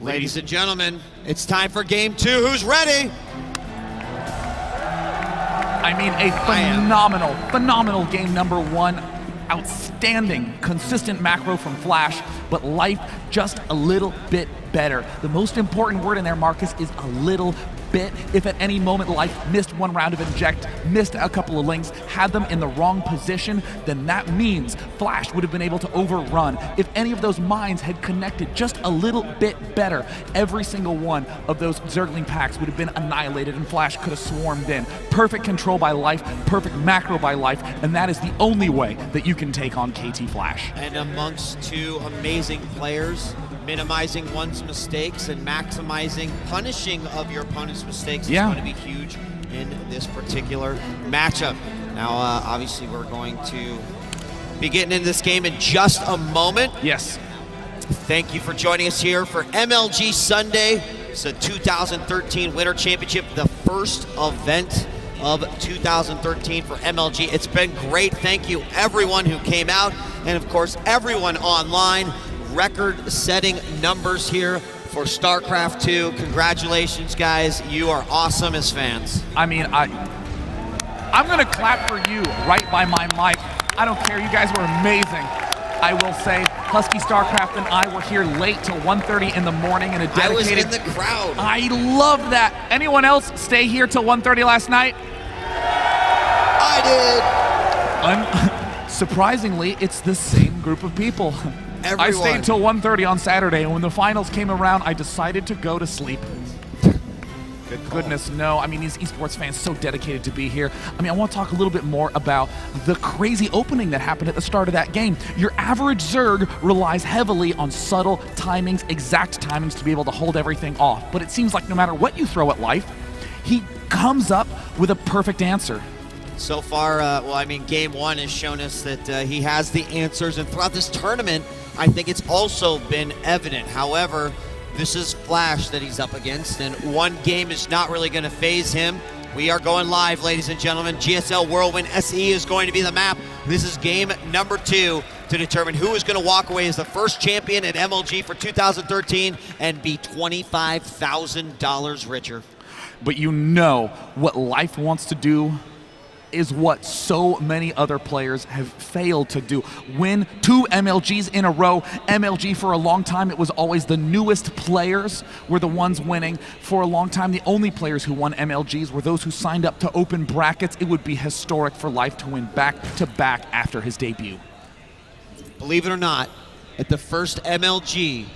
Ladies and gentlemen, it's time for game 2. Who's ready? I mean, a phenomenal game number 1. Outstanding, consistent macro from Flash, but life just a little bit better. The most important word in there, Marcus, is a little bit. If at any moment life missed one round of inject, missed a couple of links, had them in the wrong position, then that means Flash would have been able to overrun. If any of those mines had connected just a little bit better, every single one of those Zergling packs would have been annihilated and Flash could have swarmed in. Perfect control by life, perfect macro by life, and that is the only way that you can take on KT Flash. And amongst two amazing players, minimizing one's mistakes and maximizing punishing of your opponent's mistakes is going to be huge in this particular matchup. Now, obviously, we're going to be getting into this game in just a moment. Yes. Thank you for joining us here for MLG Sunday. It's a 2013 Winter Championship, the first event of 2013 for MLG. It's been great. Thank you, everyone who came out, and of course, everyone online. Record-setting numbers here for StarCraft 2. Congratulations, guys. You are awesome as fans. I mean, I'm going to clap for you right by my mic. I don't care. You guys were amazing. I will say, Husky StarCraft and I were here late till 1:30 in the morning in a dedicated... I was in the crowd. I love that. Anyone else stay here till 1:30 last night? I did. Surprisingly, it's the same group of people. Everyone. I stayed till 1:30 on Saturday, and when the finals came around, I decided to go to sleep. Goodness, no. I mean, these esports fans so dedicated to be here. I mean, I want to talk a little bit more about the crazy opening that happened at the start of that game. Your average Zerg relies heavily on subtle timings, exact timings to be able to hold everything off. But it seems like no matter what you throw at life, he comes up with a perfect answer. So far, well, I mean, game 1 has shown us that he has the answers, and throughout this tournament, I think it's also been evident. However, this is Flash that he's up against, and one game is not really going to phase him. We are going live, ladies and gentlemen. GSL Whirlwind SE is going to be the map. This is game number 2 to determine who is going to walk away as the first champion at MLG for 2013 and be $25,000 richer. But you know what life wants to do is what so many other players have failed to do. Win 2 MLGs in a row. MLG, for a long time, it was always the newest players were the ones winning. For a long time, the only players who won MLGs were those who signed up to open brackets. It would be historic for Life to win back-to-back after his debut. Believe it or not, at the first MLG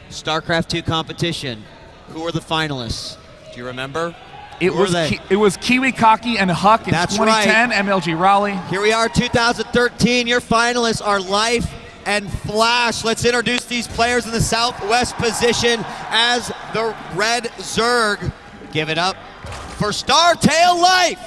StarCraft 2 competition, who were the finalists? Do you remember? It was Kiwi Kaki and Huck in 2010, right. MLG Raleigh. Here we are, 2013. Your finalists are Life and Flash. Let's introduce these players in the southwest position as the Red Zerg. Give it up for StarTail Life.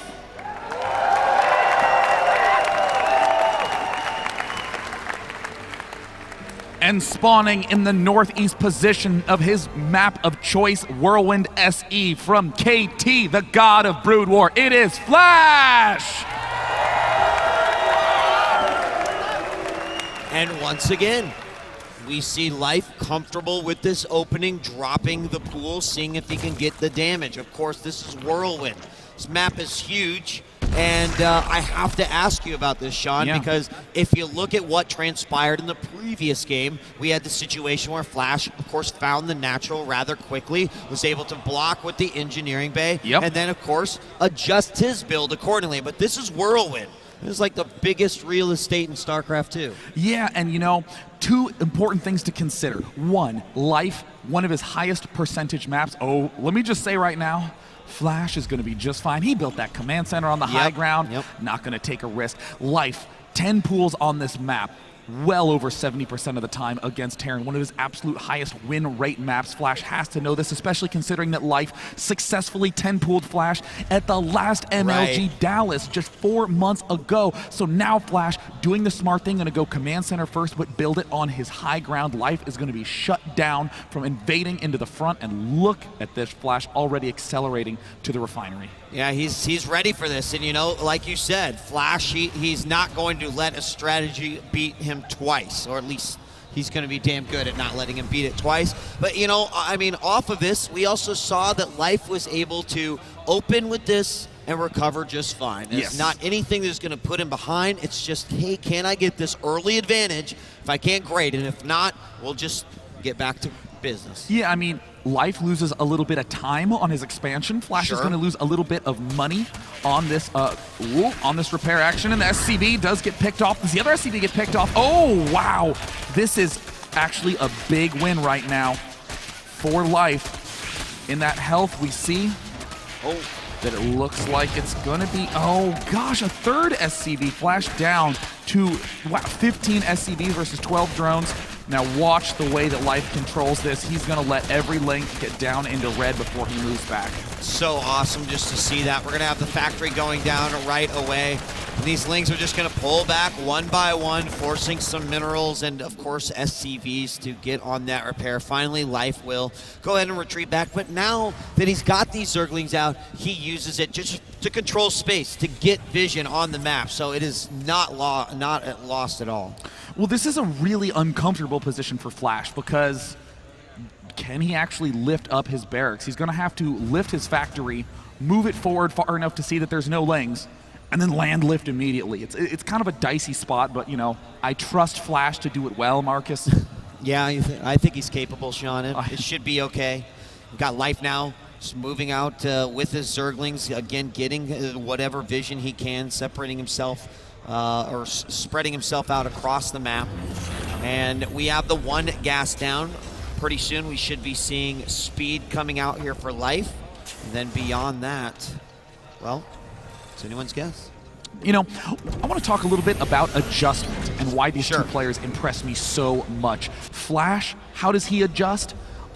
And spawning in the northeast position of his map of choice, Whirlwind SE from KT, the god of Brood War. It is Flash! And once again, we see Life comfortable with this opening, dropping the pool, seeing if he can get the damage. Of course, this is Whirlwind. This map is huge. And I have to ask you about this, Sean, because if you look at what transpired in the previous game, we had the situation where Flash, of course, found the natural rather quickly, was able to block with the engineering bay, and then, of course, adjust his build accordingly. But this is Whirlwind. This is like the biggest real estate in StarCraft 2. Yeah, and you know, 2 important things to consider. 1, Life, one of his highest percentage maps. Oh, let me just say right now, Flash is going to be just fine. He built that command center on the high ground. Not going to take a risk. Life, 10 pools on this map. well over 70% of the time against Terran, one of his absolute highest win rate maps. Flash has to know this, especially considering that Life successfully 10-pooled Flash at the last MLG Dallas just 4 months ago. So now Flash, doing the smart thing, gonna go command center first, but build it on his high ground. Life is gonna be shut down from invading into the front, and look at this, Flash already accelerating to the refinery. Yeah, he's ready for this, and you know, like you said, Flash, he's not going to let a strategy beat him twice, or at least he's going to be damn good at not letting him beat it twice. But, you know, I mean, off of this, we also saw that Life was able to open with this and recover just fine. It's not anything that's going to put him behind. It's just, hey, can I get this early advantage? If I can't, great. And if not, we'll just get back to business. Yeah, I mean, Life loses a little bit of time on his expansion. Flash is going to lose a little bit of money on this repair action, and the SCB does get picked off. Does the other SCB get picked off? Oh, wow. This is actually a big win right now for Life. In that health, we see that it looks like it's going to be, oh gosh, a third SCB. Flash down to 15 SCBs versus 12 drones. Now watch the way that Life controls this. He's going to let every link get down into red before he moves back. So awesome just to see that. We're going to have the factory going down right away. And these links are just going to pull back one by one, forcing some minerals and, of course, SCVs to get on that repair. Finally, Life will go ahead and retreat back. But now that he's got these Zerglings out, he uses it just to control space, to get vision on the map. So it is not lost at all. Well, this is a really uncomfortable position for Flash because can he actually lift up his barracks? He's going to have to lift his factory, move it forward far enough to see that there's no Lings, and then land lift immediately. It's kind of a dicey spot, but, you know, I trust Flash to do it well, Marcus. Yeah, I think he's capable, Sean. It should be okay. We've got Life now. Just moving out with his Zerglings, again, getting whatever vision he can, separating himself or spreading himself out across the map. And we have the one gas down. Pretty soon we should be seeing speed coming out here for Life. And then beyond that, well, it's anyone's guess. You know, I want to talk a little bit about adjustment and why these two players impress me so much. Flash, how does he adjust?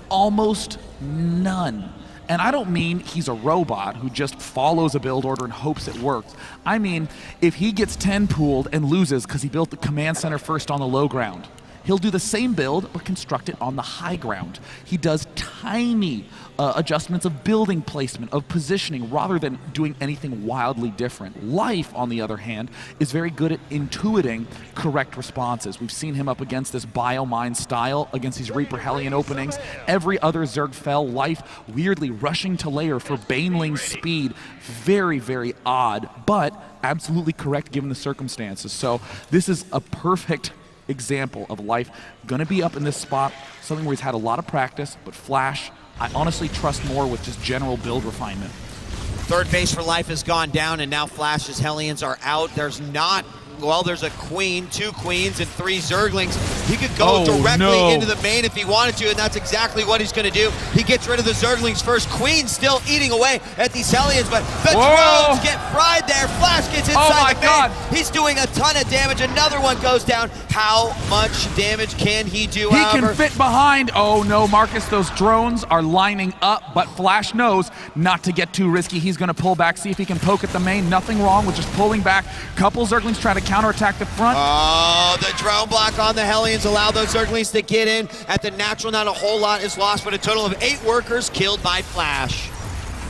Almost none. And I don't mean he's a robot who just follows a build order and hopes it works. I mean, if he gets 10 pooled and loses because he built the command center first on the low ground, he'll do the same build but construct it on the high ground. He does tiny adjustments of building placement, of positioning, rather than doing anything wildly different. Life, on the other hand, is very good at intuiting correct responses. We've seen him up against this biomine style, against these Reaper Hellion openings. Every other Zerg fell. Life weirdly rushing to layer for Baneling speed. Very, very odd, but absolutely correct given the circumstances. So this is a perfect example of Life gonna be up in this spot, something where he's had a lot of practice, but Flash, I honestly trust more with just general build refinement. Third base for Life has gone down, and now Flash's Hellions are out. There's a queen, 2 queens, and 3 Zerglings. He could go directly into the main if he wanted to, and that's exactly what he's going to do. He gets rid of the Zerglings first. Queen still eating away at these Hellions, but the drones get fried there. Flash gets inside the main. He's doing a ton of damage. Another one goes down. How much damage can he do, He can fit behind. Oh no, Marcus, those drones are lining up, but Flash knows not to get too risky. He's going to pull back, see if he can poke at the main. Nothing wrong with just pulling back. Couple Zerglings try to counterattack the front. Oh, the drone block on the Hellions allow those Zerglings to get in. At the natural, not a whole lot is lost, but a total of 8 workers killed by Flash.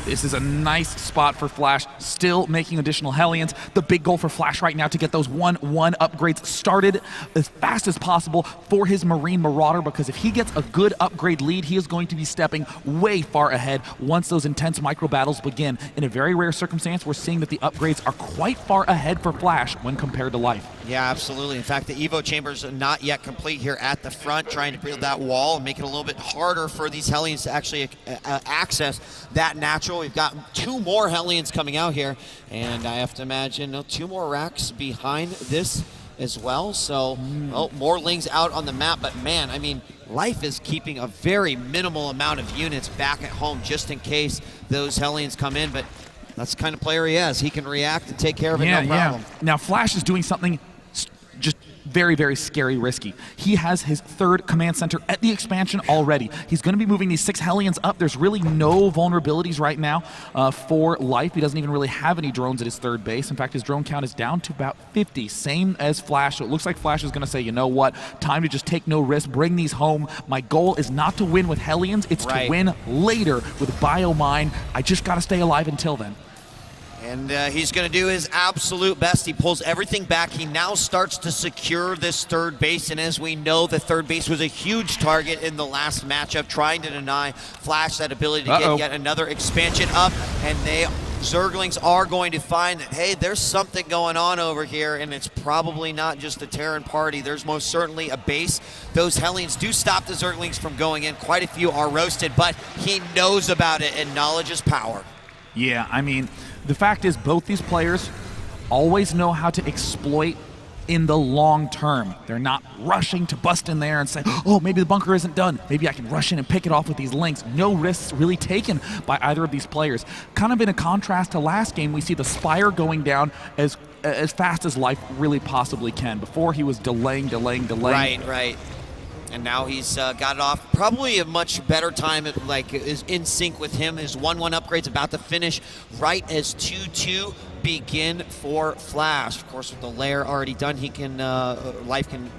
This is a nice spot for Flash, still making additional Hellions. The big goal for Flash right now to get those 1-1 upgrades started as fast as possible for his Marine Marauder, because if he gets a good upgrade lead, he is going to be stepping way far ahead once those intense micro battles begin. In a very rare circumstance, we're seeing that the upgrades are quite far ahead for Flash when compared to Life. Yeah, absolutely. In fact, the Evo chambers are not yet complete here at the front, trying to build that wall and make it a little bit harder for these Hellions to actually access that natural. We've got 2 more Hellions coming out here, and I have to imagine 2 more racks behind this as well. So, more Lings out on the map, but man, I mean, Life is keeping a very minimal amount of units back at home just in case those Hellions come in, but that's the kind of player he is. He can react and take care of it, no problem. Now, Flash is doing something just very, very scary risky. He has his 3rd command center at the expansion already. He's going to be moving these 6 Hellions up. There's really no vulnerabilities right now for Life. He doesn't even really have any drones at his 3rd base. In fact, his drone count is down to about 50, same as Flash. So it looks like Flash is going to say, you know what, time to just take no risk, bring these home. My goal is not to win with Hellions, it's to win later with Biomine. I just got to stay alive until then. And he's going to do his absolute best. He pulls everything back. He now starts to secure this third base. And as we know, the third base was a huge target in the last matchup, trying to deny Flash that ability to get yet another expansion up. And Zerglings are going to find that, hey, there's something going on over here, and it's probably not just the Terran party. There's most certainly a base. Those Hellions do stop the Zerglings from going in. Quite a few are roasted, but he knows about it, and knowledge is power. Yeah, I mean, the fact is both these players always know how to exploit in the long term. They're not rushing to bust in there and say, oh, maybe the bunker isn't done. Maybe I can rush in and pick it off with these links. No risks really taken by either of these players. Kind of in a contrast to last game, we see the Spire going down as fast as life really possibly can. Before he was delaying. Right. And now he's got it off. Probably a much better time, is in sync with him. His 1-1 upgrade's about to finish right as 2-2 begin for Flash. Of course, with the lair already done, he can life can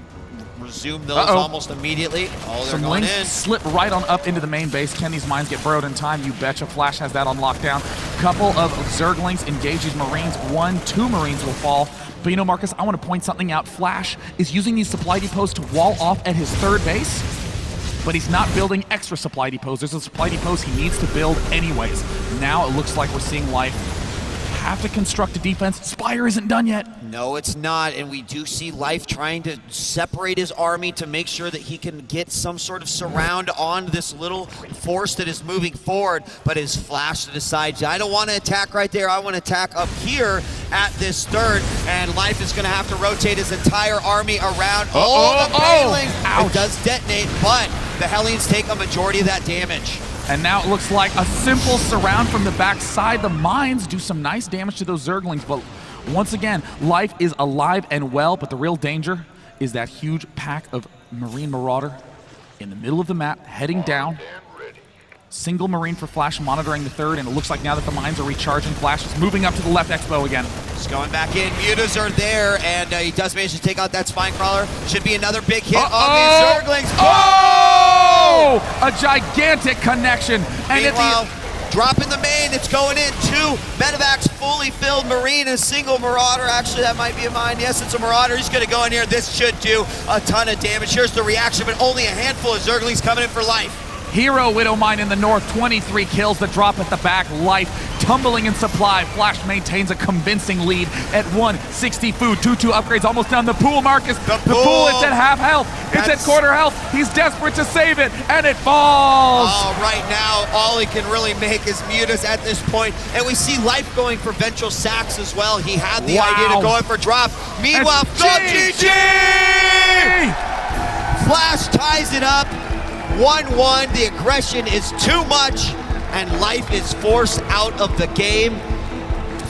resume those almost immediately. Oh, they're Some going links in. Slip right on up into the main base. Can these mines get burrowed in time? You betcha. Flash has that on lockdown. Couple of Zerglings engage these Marines. 2 Marines will fall. But you know, Marcus, I want to point something out. Flash is using these supply depots to wall off at his third base, but he's not building extra supply depots. There's a supply depots he needs to build anyways. Now it looks like we're seeing life have to construct a defense. Spire isn't done yet. No, it's not, and we do see Life trying to separate his army to make sure that he can get some sort of surround on this little force that is moving forward, but his Flash decides, I don't want to attack right there, I want to attack up here at this third, and Life is going to have to rotate his entire army around. The Paling! It does detonate, but the Hellions take a majority of that damage. And now it looks like a simple surround from the backside. The mines do some nice damage to those Zerglings, but once again, Life is alive and well, but the real danger is that huge pack of Marine Marauder in the middle of the map, heading down. Single Marine for Flash monitoring the third, and it looks like now that the mines are recharging, Flash is moving up to the left Expo again. Just going back in, mutas are there, and he does manage to take out that Spine Crawler. Should be another big hit on these Zerglings. A gigantic connection. And meanwhile, dropping the main, it's going in. 2 medevacs, fully filled Marine, a single Marauder. Actually, that might be a mine. Yes, it's a Marauder. He's going to go in here. This should do a ton of damage. Here's the reaction, but only a handful of Zerglings coming in for Life. Hero Widow Mine in the north, 23 kills, the drop at the back, Life tumbling in supply. Flash maintains a convincing lead at 160 food, 2-2 upgrades almost done. The pool, Marcus, the pool, it's at half health, it's at quarter health. He's desperate to save it, and it falls. Oh, right now, all he can really make is mutas at this point, and we see Life going for ventral sacks as well. He had the idea to go in for drop. Meanwhile, GG! Flash ties it up. 1-1, the aggression is too much, and Life is forced out of the game.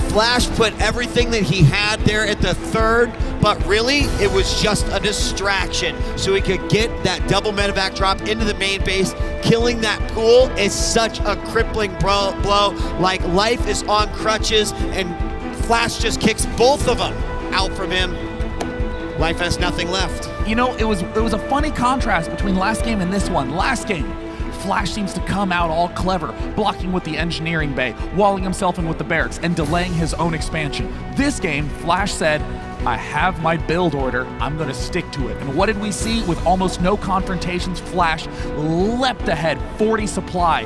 Flash put everything that he had there at the third, but really, it was just a distraction. So he could get that double medevac drop into the main base. Killing that pool is such a crippling blow. Like, Life is on crutches, and Flash just kicks both of them out from him. Life has nothing left. You know, it was a funny contrast between last game and this one. Last game, Flash seems to come out all clever, blocking with the engineering bay, walling himself in with the barracks, and delaying his own expansion. This game, Flash said, I have my build order, I'm gonna stick to it. And what did we see? With almost no confrontations, Flash leapt ahead, 40 supply,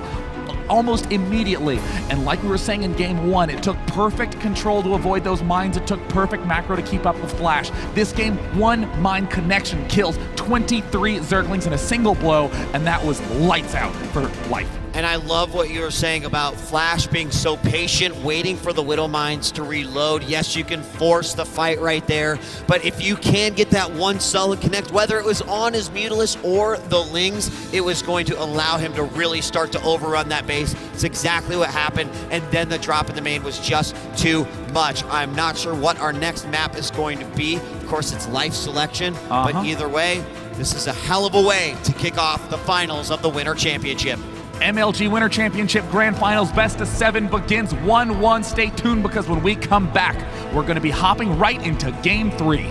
almost immediately. And like we were saying in game 1, it took perfect control to avoid those mines. It took perfect macro to keep up with Flash. This game, 1 mine connection kills 23 Zerglings in a single blow, and that was lights out for Life. And I love what you were saying about Flash being so patient, waiting for the Widow Mines to reload. Yes, you can force the fight right there, but if you can get that one solid connect, whether it was on his Mutalisk or the Lings, it was going to allow him to really start to overrun that base. It's exactly what happened, and then the drop in the main was just too much. I'm not sure what our next map is going to be. Of course, it's Life selection, but either way, this is a hell of a way to kick off the finals of the Winter Championship. MLG Winter Championship Grand Finals Best of 7 begins 1-1. Stay tuned, because when we come back, we're going to be hopping right into Game 3.